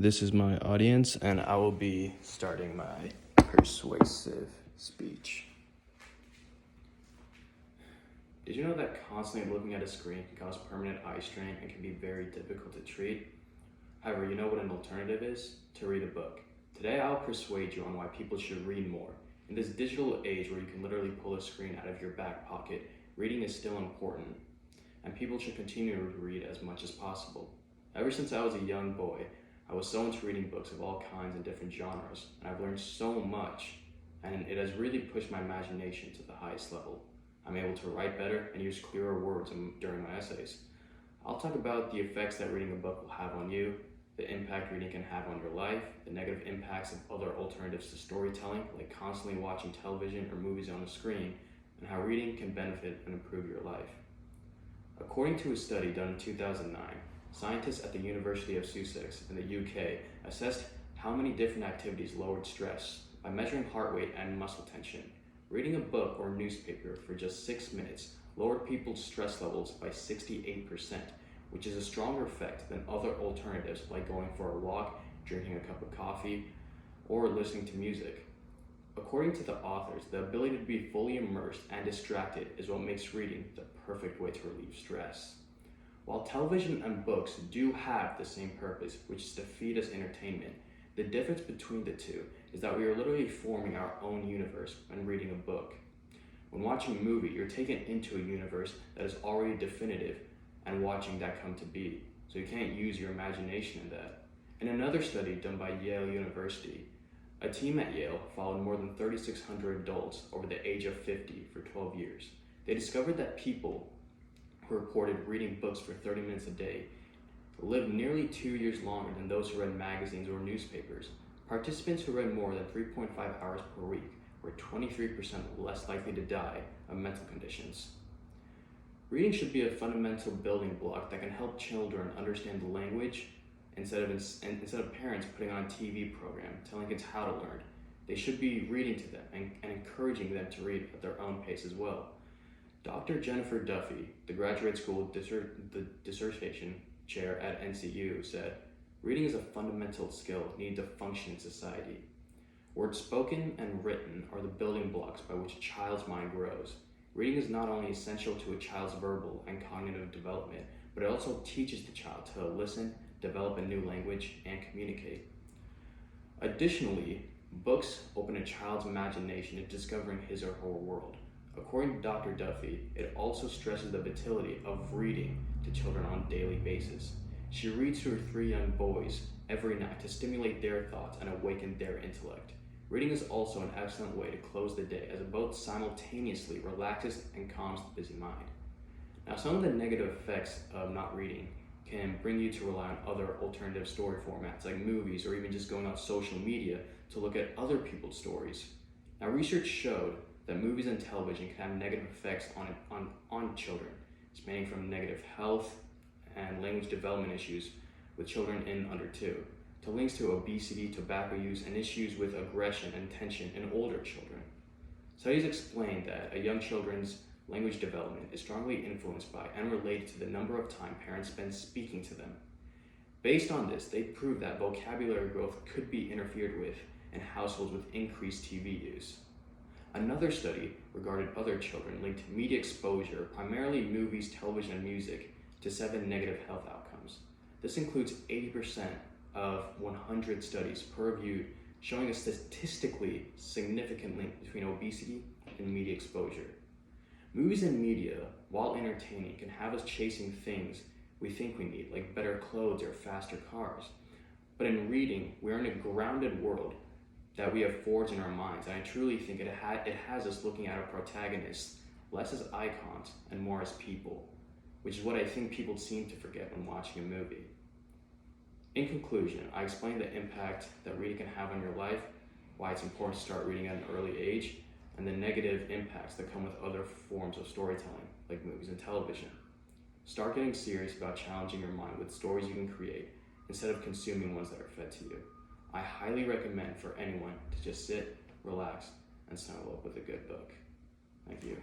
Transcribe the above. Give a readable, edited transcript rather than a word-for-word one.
This is my audience, and I will be starting my persuasive speech. Did you know that constantly looking at a screen can cause permanent eye strain and can be very difficult to treat? However, you know what an alternative is? To read a book. Today, I'll persuade you on why people should read more. In this digital age where you can literally pull a screen out of your back pocket, reading is still important, and people should continue to read as much as possible. Ever since I was a young boy, I was so into reading books of all kinds and different genres, and I've learned so much, and it has really pushed my imagination to the highest level. I'm able to write better and use clearer words during my essays. I'll talk about the effects that reading a book will have on you, the impact reading can have on your life, the negative impacts of other alternatives to storytelling, like constantly watching television or movies on a screen, and how reading can benefit and improve your life. According to a study done in 2009, scientists at the University of Sussex in the UK assessed how many different activities lowered stress by measuring heart rate and muscle tension. Reading a book or newspaper for just 6 minutes lowered people's stress levels by 68%, which is a stronger effect than other alternatives like going for a walk, drinking a cup of coffee, or listening to music. According to the authors, the ability to be fully immersed and distracted is what makes reading the perfect way to relieve stress. While television and books do have the same purpose, which is to feed us entertainment, the difference between the two is that we are literally forming our own universe when reading a book. When watching a movie, you're taken into a universe that is already definitive and watching that come to be, so you can't use your imagination in that. In another study done by Yale University, a team at Yale followed more than 3,600 adults over the age of 50 for 12 years. They discovered that people who reported reading books for 30 minutes a day lived nearly 2 years longer than those who read magazines or newspapers. Participants who read more than 3.5 hours per week were 23% less likely to die of mental conditions. Reading should be a fundamental building block that can help children understand the language instead of parents putting on a TV program telling kids how to learn. They should be reading to them and encouraging them to read at their own pace as well. Dr. Jennifer Duffy, the graduate school dissertation chair at NCU, said, "Reading is a fundamental skill needed to function in society. Words spoken and written are the building blocks by which a child's mind grows. Reading is not only essential to a child's verbal and cognitive development, but it also teaches the child to listen, develop a new language, and communicate." Additionally, books open a child's imagination to discovering his or her world. According to Dr. Duffy, it also stresses the vitality of reading to children on a daily basis. She reads to her 3 young boys every night to stimulate their thoughts and awaken their intellect. Reading is also an excellent way to close the day, as it both simultaneously relaxes and calms the busy mind. Now, some of the negative effects of not reading can bring you to rely on other alternative story formats like movies, or even just going on social media to look at other people's stories. Now, research showed that movies and television can have negative effects on children, spanning from negative health and language development issues with children in under 2, to links to obesity, tobacco use, and issues with aggression and tension in older children. Studies explain that a young children's language development is strongly influenced by and related to the number of time parents spend speaking to them. Based on this, they prove that vocabulary growth could be interfered with in households with increased TV use. Another study regarded other children linked media exposure, primarily movies, television, and music, to 7 negative health outcomes. This includes 80% of 100 studies peer-reviewed, showing a statistically significant link between obesity and media exposure. Movies and media, while entertaining, can have us chasing things we think we need, like better clothes or faster cars. But in reading, we're in a grounded world that we have forged in our minds, and I truly think it has us looking at our protagonists less as icons and more as people, which is what I think people seem to forget when watching a movie. In conclusion, I explained the impact that reading can have on your life, why it's important to start reading at an early age, and the negative impacts that come with other forms of storytelling, like movies and television. Start getting serious about challenging your mind with stories you can create, instead of consuming ones that are fed to you. I highly recommend for anyone to just sit, relax, and snuggle up with a good book. Thank you.